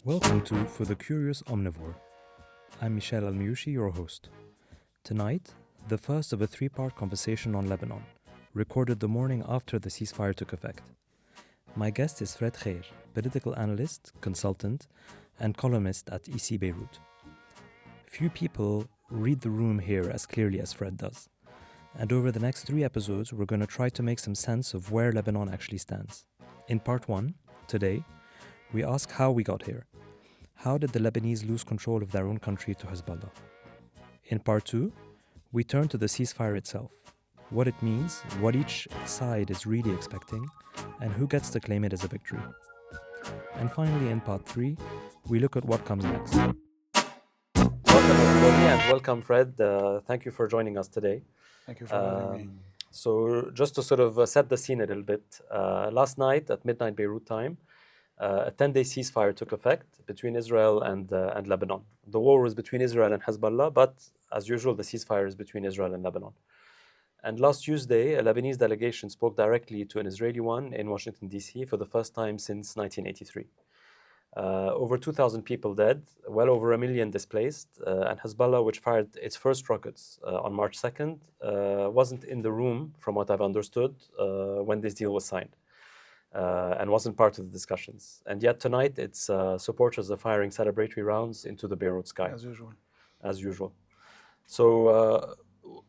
Welcome to For the Curious Omnivore. I'm Michel Almiouchi, your host. Tonight, the first of a three-part conversation on Lebanon, recorded the morning after the ceasefire took effect. My guest is Fred Khair, political analyst, consultant, and columnist at EC Beirut. Few people read the room here as clearly as Fred does. And over the next 3 episodes, we're going to try to make some sense of where Lebanon actually stands. In part 1, today, we ask how we got here. How did the Lebanese lose control of their own country to Hezbollah? In part 2, we turn to the ceasefire itself, what it means, what each side is really expecting, and who gets to claim it as a victory. And finally, in part 3, we look at what comes next. Welcome everybody, and welcome Fred. Thank you for joining us today. Thank you for having me. So just to sort of set the scene a little bit, last night at midnight Beirut time, a 10-day ceasefire took effect between Israel and Lebanon. The war was between Israel and Hezbollah, but as usual, the ceasefire is between Israel and Lebanon. And last Tuesday, a Lebanese delegation spoke directly to an Israeli one in Washington, D.C. for the first time since 1983. Over 2,000 people dead, well over 1 million displaced, and Hezbollah, which fired its first rockets on March 2nd, wasn't in the room, from what I've understood, when this deal was signed. And wasn't part of the discussions. And yet tonight, its supporters are firing celebratory rounds into the Beirut sky. As usual. So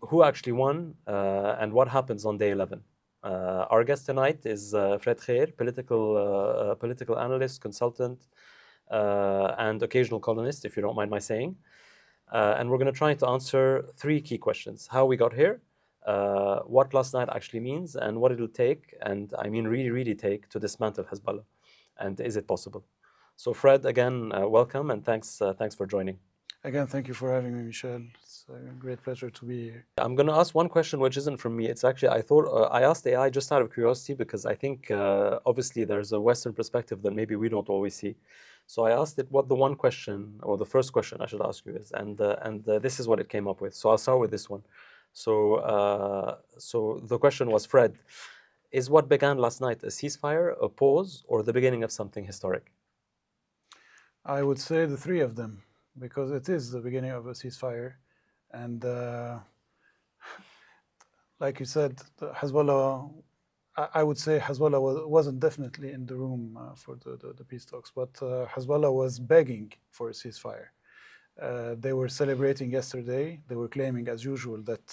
who actually won and what happens on day 11? Our guest tonight is Fred Khair, political analyst, consultant, and occasional columnist, if you don't mind my saying. And we're going to try to answer 3 key questions. How we got here, what last night actually means, and what it'll take, and I mean really take, to dismantle Hezbollah. And is it possible? So Fred, again, welcome, and thanks for joining. Again, thank you for having me, Michel. It's a great pleasure to be here. I'm going to ask one question which isn't from me. It's actually, I thought, I asked AI just out of curiosity because I think, obviously, there's a Western perspective that maybe we don't always see. So I asked it what the one question, or the first question I should ask you is, and this is what it came up with. So I'll start with this one. So the question was, Fred, is what began last night a ceasefire, a pause, or the beginning of something historic? I would say the 3 of them, because it is the beginning of a ceasefire. And like you said, Hezbollah, I would say Hezbollah wasn't definitely in the room for the peace talks, but Hezbollah was begging for a ceasefire. They were celebrating yesterday. They were claiming, as usual, that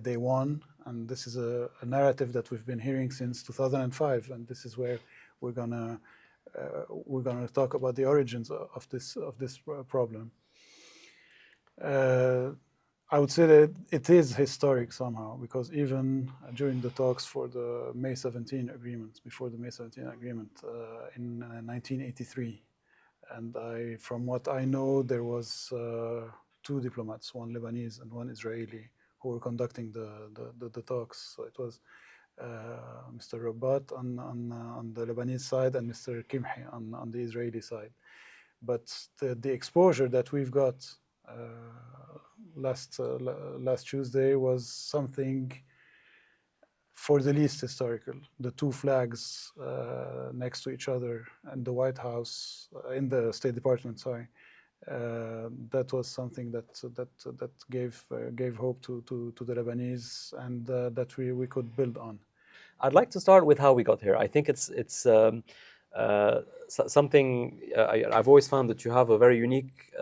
they won, and this is a narrative that we've been hearing since 2005. And this is where we're gonna talk about the origins of this problem. I would say that it is historic somehow, because even during the talks for the May 17 agreement, before the May 17 agreement in 1983. And from what I know, there was 2 diplomats, one Lebanese and one Israeli, who were conducting the talks. So it was Mr. Rabat on the Lebanese side and Mr. Kimhi on the Israeli side. But the exposure that we've got last Tuesday was something for the least historical. The 2 flags next to each other in the White House, in the State Department, sorry, that was something that gave hope to the Lebanese, and that we could build on. I'd like to start with how we got here. I think it's something I've always found that you have a very unique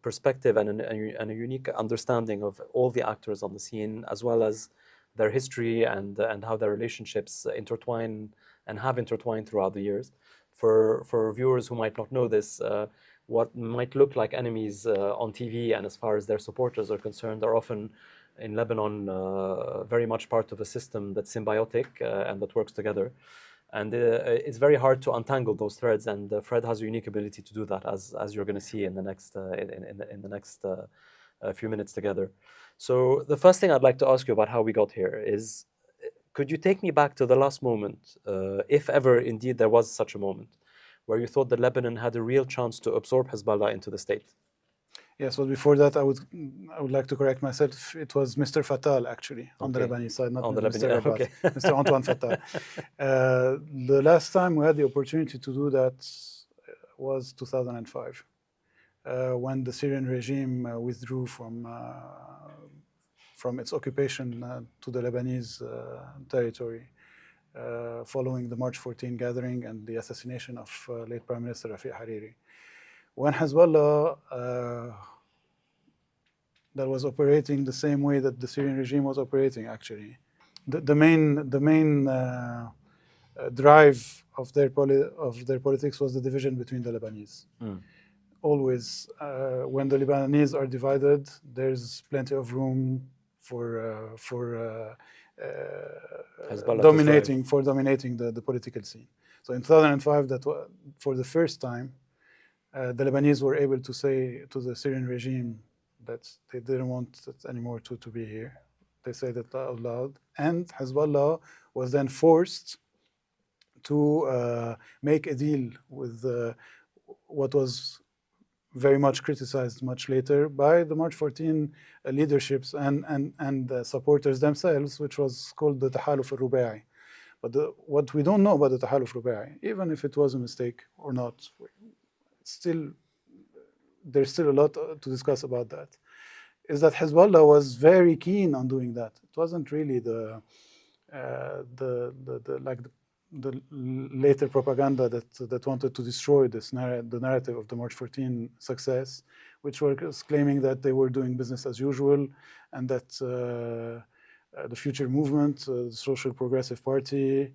perspective and a unique understanding of all the actors on the scene, as well as their history and how their relationships intertwine and have intertwined throughout the years. For viewers who might not know this, what might look like enemies on TV and as far as their supporters are concerned are often in Lebanon very much part of a system that's symbiotic and that works together. And it's very hard to untangle those threads, and Fred has a unique ability to do that, as you're going to see in the next few minutes together. So the first thing I'd like to ask you about how we got here is, could you take me back to the last moment, if ever indeed there was such a moment, where you thought that Lebanon had a real chance to absorb Hezbollah into the state? Yes, well, before that, I would like to correct myself. It was Mr. Fatal, actually, on the Okay. Lebanese side, not On the Mr. Lebanese, Abbas, okay. Mr. Antoine Fatal. The last time we had the opportunity to do that was 2005, when the Syrian regime withdrew from its occupation to the Lebanese territory, following the March 14 gathering and the assassination of late Prime Minister Rafiq Hariri. When Hezbollah that was operating the same way that the Syrian regime was operating, actually. The main drive of their politics was the division between the Lebanese. Always, when the Lebanese are divided, there's plenty of room for dominating the political scene. So in 2005, for the first time, the Lebanese were able to say to the Syrian regime that they didn't want it anymore to be here. They said it out loud. And Hezbollah was then forced to make a deal with what was very much criticized much later by the March 14 leaderships and supporters themselves, which was called the Tahaluf al-Rubai. But what we don't know about the Tahaluf al-Rubai, even if it was a mistake or not, there's still a lot to discuss about that, is that Hezbollah was very keen on doing that. It wasn't really the later propaganda that wanted to destroy the narrative of the March 14 success, which was claiming that they were doing business as usual and that the Future Movement, the Social Progressive Party,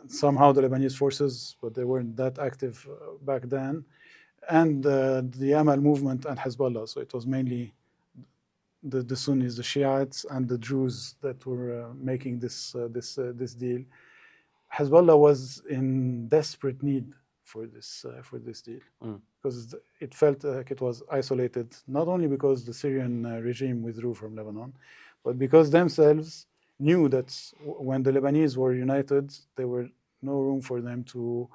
somehow the Lebanese forces, but they weren't that active back then, and the Amal movement and Hezbollah. So it was mainly the Sunnis, the Shiites, and the Druze that were making this deal. Hezbollah was in desperate need for this deal, because it felt like it was isolated, not only because the Syrian regime withdrew from Lebanon, but because themselves knew that when the Lebanese were united, there were no room for them to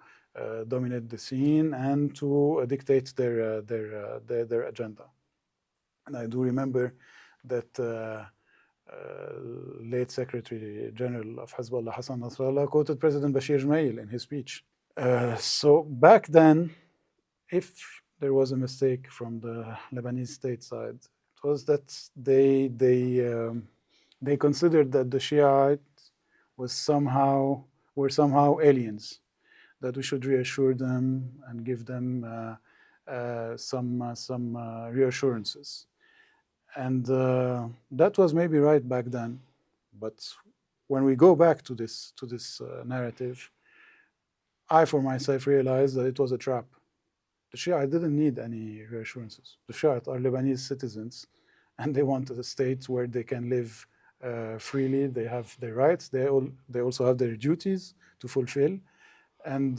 dominate the scene and to dictate their agenda. And I do remember that late Secretary General of Hezbollah, Hassan Nasrallah, quoted President Bashir Gemayel in his speech. So back then, if there was a mistake from the Lebanese state side, it was that they considered that the Shiites were somehow aliens, that we should reassure them and give them some reassurances. And that was maybe right back then, but when we go back to this narrative, I for myself realized that it was a trap. The Shiites didn't need any reassurances. The Shiites are Lebanese citizens, and they want a state where they can live freely. They have their rights. They also have their duties to fulfill, and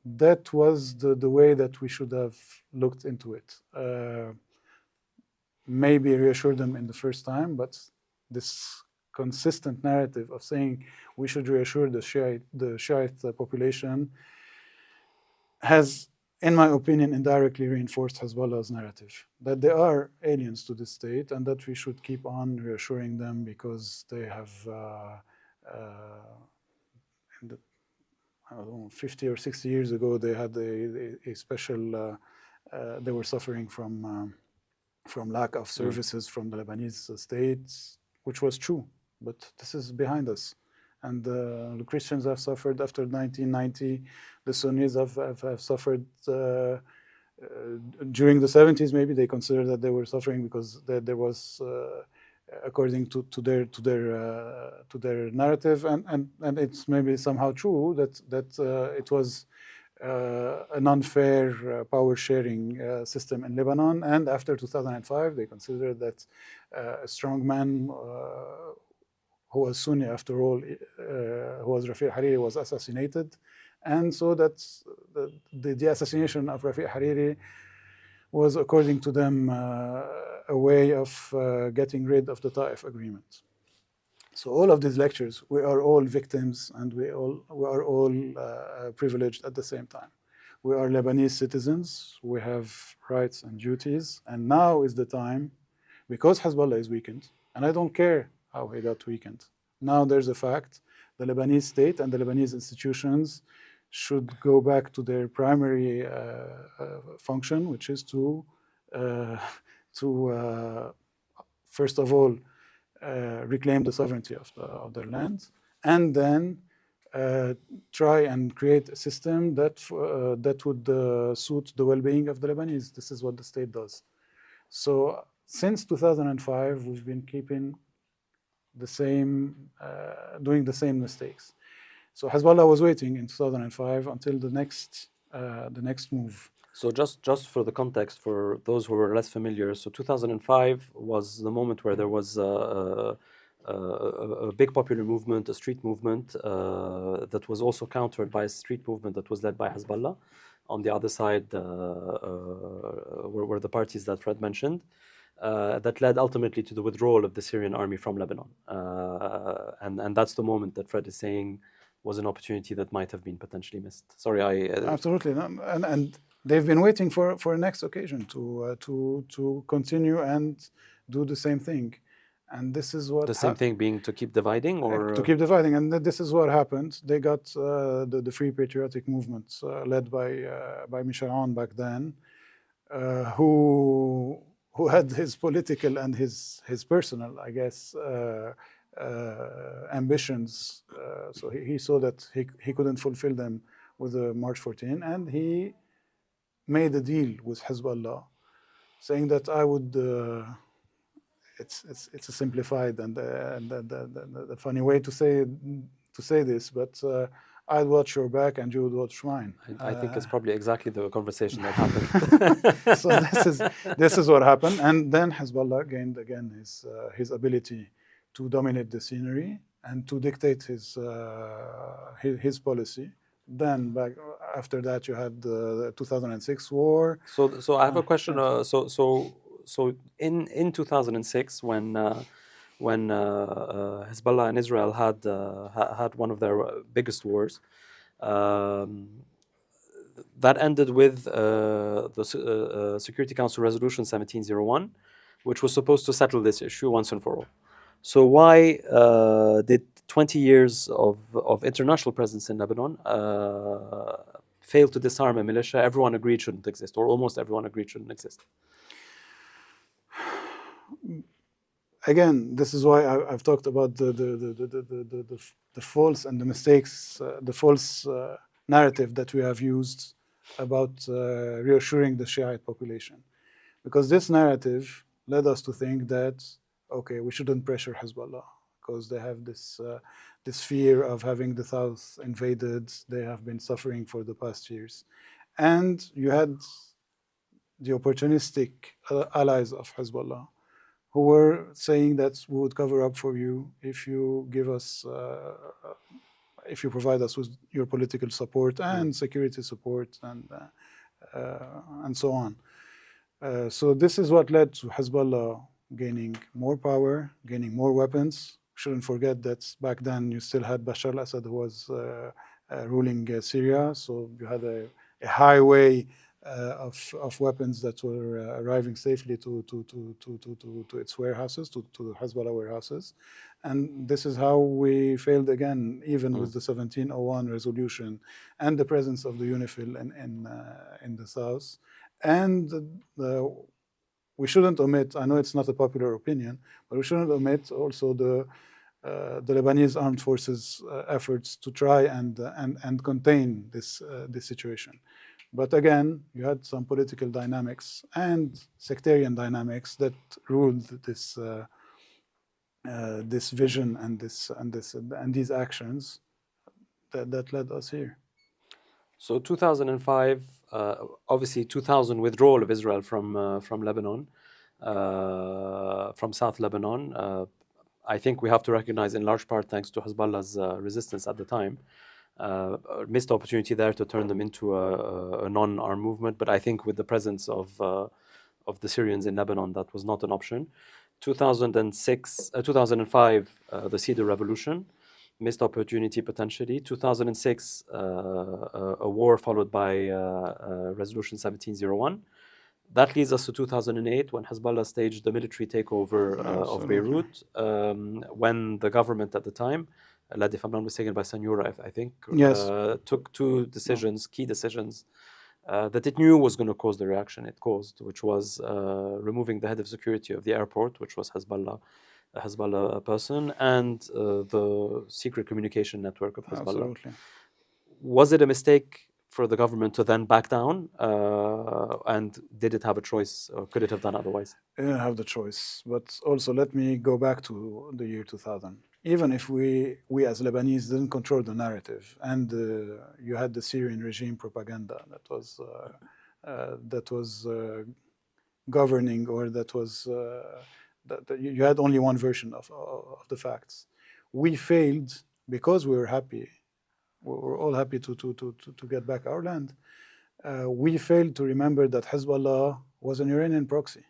that was the way that we should have looked into it. Maybe reassure them in the first time, but this consistent narrative of saying we should reassure the Shiite population has, in my opinion, indirectly reinforced Hezbollah's narrative that they are aliens to the state and that we should keep on reassuring them because they have, I don't know, 50 or 60 years ago, they had a special, they were suffering from lack of services from the Lebanese state, which was true, but this is behind us. And the Christians have suffered after 1990. The Sunnis have suffered during the 70s. Maybe they considered that they were suffering because there was, according to their narrative, and it's maybe somehow true that it was an unfair power sharing system in Lebanon. And after 2005, they considered that a strong man who was Sunni, after all, who was Rafiq Hariri, was assassinated. And so that's the assassination of Rafiq Hariri was, according to them, a way of getting rid of the Ta'if agreement. So all of these lectures, we are all victims and we are all privileged at the same time. We are Lebanese citizens. We have rights and duties. And now is the time, because Hezbollah is weakened, and I don't care how he got weakened. Now there's a fact: the Lebanese state and the Lebanese institutions should go back to their primary function, which is to first of all reclaim the sovereignty of their land, and then try and create a system that would suit the well-being of the Lebanese. This is what the state does. So since 2005, we've been keeping the same, doing the same mistakes. So Hezbollah was waiting in 2005 until the next move. So just for the context, for those who are less familiar, so 2005 was the moment where there was a big popular movement, a street movement that was also countered by a street movement that was led by Hezbollah. On the other side were the parties that Fred mentioned, that led ultimately to the withdrawal of the Syrian army from Lebanon. And that's the moment that Fred is saying was an opportunity that might have been potentially missed. Sorry, Absolutely, and they've been waiting for a next occasion to continue and do the same thing. And this is what the same thing being to keep dividing, or to keep dividing, and this is what happened. They got the Free Patriotic Movement led by Michel Aoun back then, who had his political and his personal, I guess, ambitions. So he saw that he couldn't fulfill them with March 14, and he made a deal with Hezbollah, saying that I would. It's a simplified and the funny way to say this, but I'd watch your back and you would watch mine. I think it's probably exactly the conversation that happened. So this is what happened, and then Hezbollah gained again his ability to dominate the scenery and to dictate his policy. Then back after that, you had the 2006 war. So I have a question. So in 2006, when Hezbollah and Israel had one of their biggest wars, that ended with the Security Council Resolution 1701, which was supposed to settle this issue once and for all. So why did 20 years of international presence in Lebanon fail to disarm a militia everyone agreed shouldn't exist, or almost everyone agreed shouldn't exist? Again, this is why I've talked about the false and the mistakes, the false narrative that we have used about reassuring the Shiite population, because this narrative led us to think that okay, we shouldn't pressure Hezbollah because they have this fear of having the south invaded. They have been suffering for the past years, and you had the opportunistic allies of Hezbollah who were saying that we would cover up for you if you give us, if you provide us with your political support and security support and so on. So this is what led to Hezbollah gaining more power, gaining more weapons. Shouldn't forget that back then you still had Bashar al-Assad who was ruling Syria, so you had a highway of weapons that were arriving safely to its warehouses, to the Hezbollah warehouses. And this is how we failed again, even with the 1701 resolution and the presence of the UNIFIL in the south. And we shouldn't omit, I know it's not a popular opinion, but we shouldn't omit also the Lebanese armed forces efforts to try and contain this situation. But again, you had some political dynamics and sectarian dynamics that ruled this this vision and these actions that led us here. So 2005, obviously 2000 withdrawal of Israel from Lebanon, from South Lebanon. I think we have to recognize, in large part, thanks to Hezbollah's resistance at the time. Missed opportunity there to turn them into a non-armed movement, but I think with the presence of the Syrians in Lebanon, that was not an option. 2005, the Cedar Revolution, missed opportunity potentially. 2006, a war followed by Resolution 1701. That leads us to 2008, when Hezbollah staged the military takeover of Absolutely. Beirut, when the government at the time, led, if I'm not mistaken, by Sanura, I think, Yes. took two decisions, key decisions, that it knew was going to cause the reaction it caused, which was removing the head of security of the airport, which was a Hezbollah person, and the secret communication network of Hezbollah. Absolutely. Was it a mistake for the government to then back down? And did it have a choice, or could it have done otherwise? They didn't have the choice. But also, let me go back to the year 2000. Even if we as Lebanese didn't control the narrative, and you had the Syrian regime propaganda that was governing, or that was that you had only one version of the facts. We failed because we were happy. We were all happy to get back our land. We failed to remember that Hezbollah was an Iranian proxy.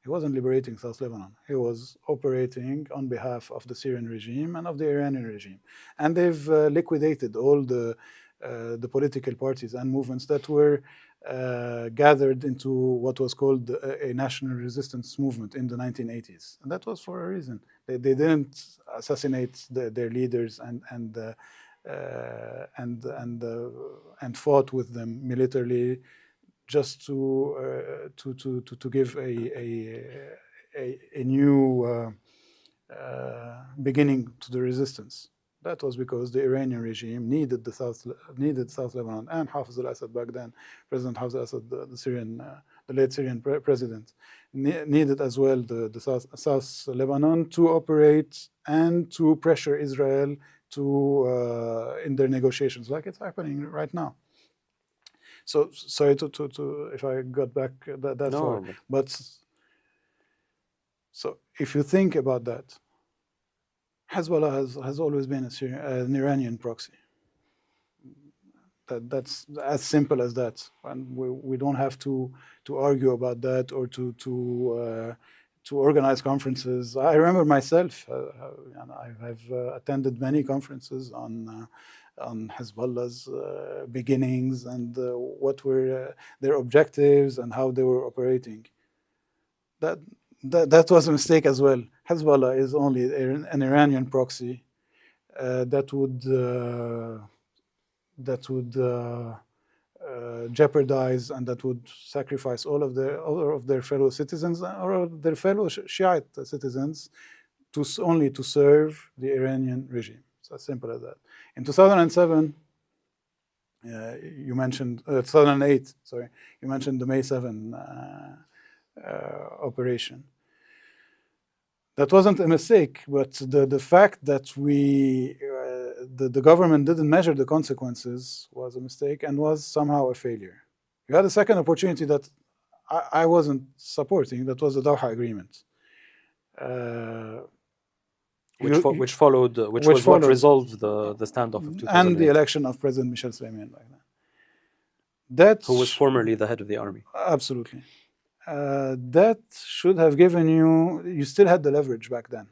He wasn't liberating South Lebanon. He was operating on behalf of the Syrian regime and of the Iranian regime. And they've liquidated all the political parties and movements that were gathered into what was called a national resistance movement in the 1980s. And that was for a reason. They didn't assassinate their leaders and fought with them militarily, just to give a new beginning to the resistance. That was because the Iranian regime needed South Lebanon, and Hafez al-Assad back then, President Hafez al-Assad, the late Syrian president, needed as well the South Lebanon to operate and to pressure Israel in their negotiations, like it's happening right now. So sorry to if I got back that far, but so if you think about that, Hezbollah has always been an Iranian proxy. That's as simple as that, and we don't have to argue about that, or to organize conferences. I remember myself, I've attended many conferences on Hezbollah's beginnings, and what were their objectives and how they were operating. That was a mistake as well. Hezbollah is only an Iranian proxy that would jeopardize and that would sacrifice all of their fellow citizens, or their fellow Shiite citizens, only to serve the Iranian regime. It's as simple as that. In 2007, you mentioned 2008. Sorry, you mentioned the May 7 operation. That wasn't a mistake, but the fact that the government didn't measure the consequences was a mistake and was somehow a failure. You had a second opportunity that I wasn't supporting. That was the Doha Agreement. Which was what resolved the standoff of 2008. And the election of President Michel Sleiman back then. Who was formerly the head of the army. Absolutely. That should have given you still had the leverage back then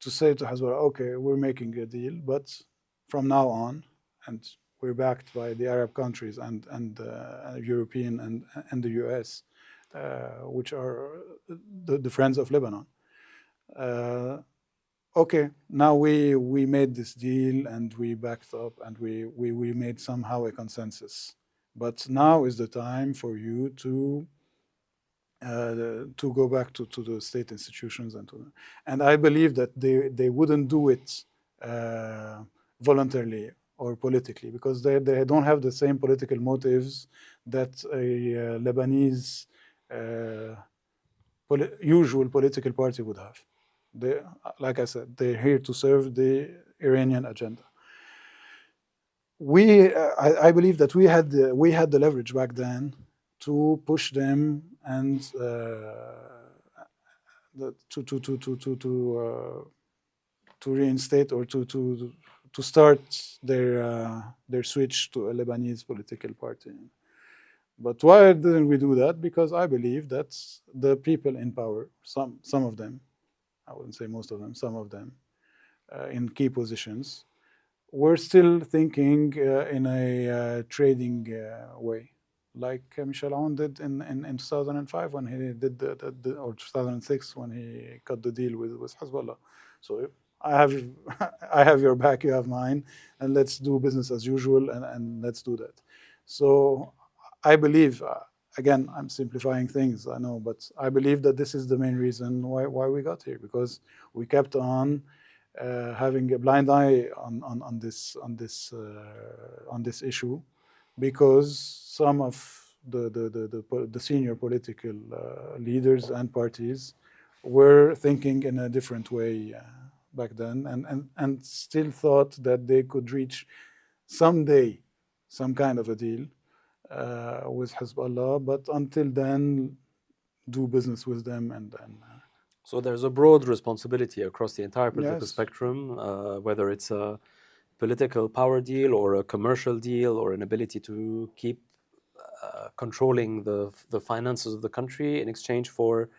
to say to Hezbollah, okay, we're making a deal, but from now on, and we're backed by the Arab countries and European and the US, which are the friends of Lebanon. Okay, now we made this deal and we backed up and we made somehow a consensus. But now is the time for you to go back to the state institutions and I believe that they wouldn't do it voluntarily or politically, because they don't have the same political motives that a Lebanese usual political party would have. Like I said, they're here to serve the Iranian agenda. I believe that we had the leverage back then to push them and to reinstate or to start their switch to a Lebanese political party. But why didn't we do that? Because I believe that the people in power, some of them, I wouldn't say most of them, some of them, in key positions. We're still thinking in a trading way, like Michel Aoun did in 2005 when he did or 2006 when he cut the deal with Hezbollah. So I have I have your back, you have mine, and let's do business as usual, and let's do that. So I believe, again, I'm simplifying things, I know, but I believe that this is the main reason why we got here, because we kept on having a blind eye on this issue, because some of the senior political leaders and parties were thinking in a different way back then, and still thought that they could reach someday some kind of a deal with Hezbollah, but until then, do business with them and then. So there's a broad responsibility across the entire political Yes. spectrum, whether it's a political power deal or a commercial deal or an ability to keep controlling the finances of the country in exchange for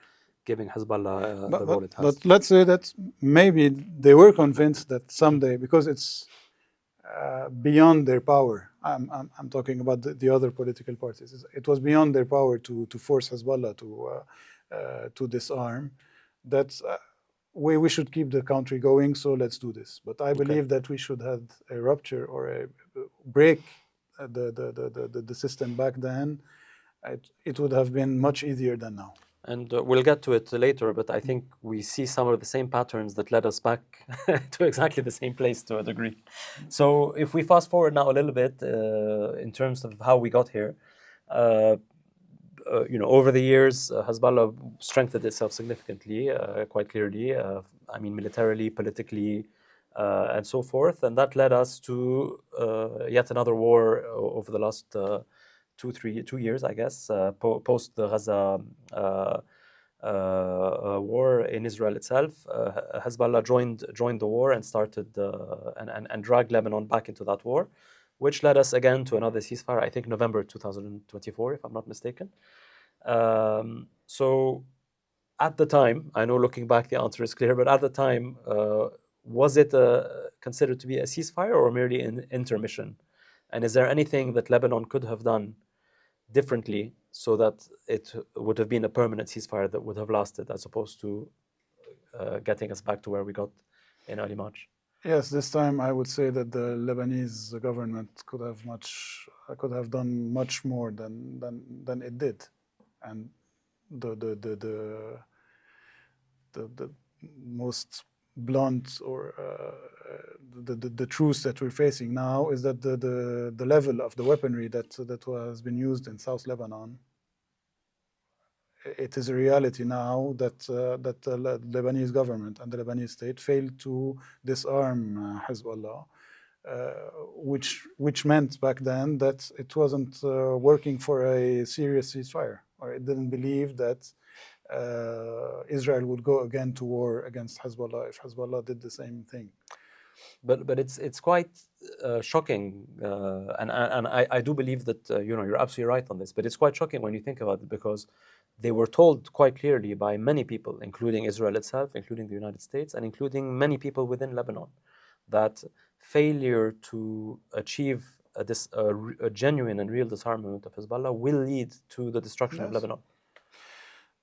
giving Hezbollah the role it has. But let's say that maybe they were convinced that someday, because it's beyond their power. I'm talking about the other political parties. It was beyond their power to force Hezbollah to disarm. That we should keep the country going, so let's do this. But I believe that we should have a rupture or a break the system back then. It would have been much easier than now. And we'll get to it later, but I think we see some of the same patterns that led us back to exactly the same place to a degree. So if we fast forward now a little bit in terms of how we got here, over the years, Hezbollah strengthened itself significantly, quite clearly. I mean, militarily, politically, and so forth. And that led us to yet another war over the last 2 years, I guess, post the Gaza war in Israel itself. Hezbollah joined the war and started and dragged Lebanon back into that war, which led us again to another ceasefire, I think November 2024, if I'm not mistaken. So at the time, I know looking back the answer is clear, but at the time, was it considered to be a ceasefire or merely an intermission? And is there anything that Lebanon could have done differently so that it would have been a permanent ceasefire that would have lasted, as opposed to getting us back to where we got in early March? Yes, this time I would say that the Lebanese government could have done much more than it did, and the most blunt or the truth that we're facing now is that the level of the weaponry that has been used in South Lebanon, it is a reality now that the Lebanese government and the Lebanese state failed to disarm Hezbollah, which meant back then that it wasn't working for a serious ceasefire, or it didn't believe that Israel would go again to war against Hezbollah if Hezbollah did the same thing. But it's quite shocking, and I do believe that you're absolutely right on this. But it's quite shocking when you think about it, because they were told quite clearly by many people, including Israel itself, including the United States, and including many people within Lebanon, that failure to achieve a genuine and real disarmament of Hezbollah will lead to the destruction of Lebanon.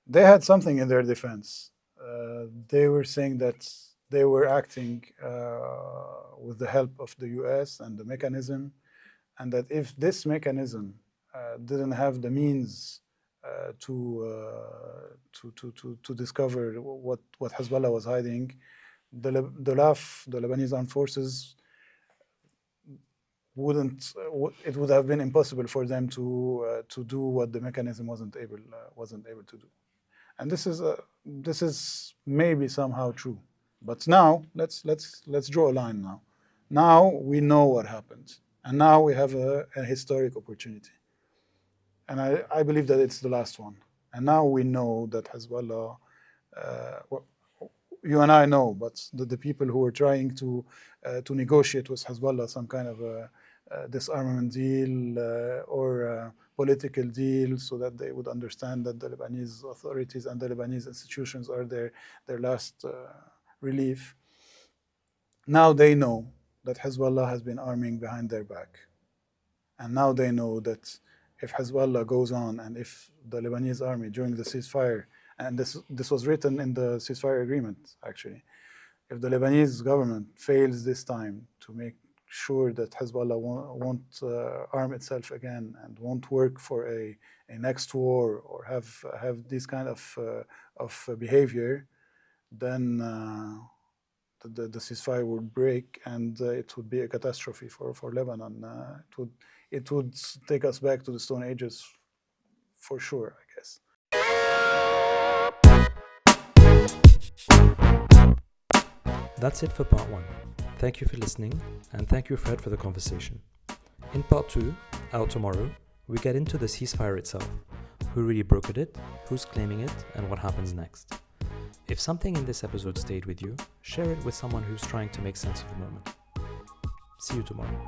They had something in their defense. They were saying that they were acting with the help of the US and the mechanism, and that if this mechanism didn't have the means to discover what Hezbollah was hiding, the Lebanese armed forces it would have been impossible for them to do what the mechanism wasn't able to do. And this is maybe somehow true. But now let's draw a line now. Now we know what happened, and now we have a historic opportunity. And I believe that it's the last one. And now we know that Hezbollah, you and I know, but the people who are trying to negotiate with Hezbollah some kind of a disarmament deal or political deal, so that they would understand that the Lebanese authorities and the Lebanese institutions are their last relief. Now they know that Hezbollah has been arming behind their back. And now they know that if Hezbollah goes on and if the Lebanese army during the ceasefire, and this was written in the ceasefire agreement actually, if the Lebanese government fails this time to make sure that Hezbollah won't arm itself again and won't work for a next war or have this kind of behavior, then the ceasefire would break and it would be a catastrophe for Lebanon. It would take us back to the Stone Ages for sure, I guess. That's it for part 1. Thank you for listening, and thank you, Fred, for the conversation. In part 2, out tomorrow, we get into the ceasefire itself. Who really brokered it, who's claiming it, and what happens next. If something in this episode stayed with you, share it with someone who's trying to make sense of the moment. See you tomorrow.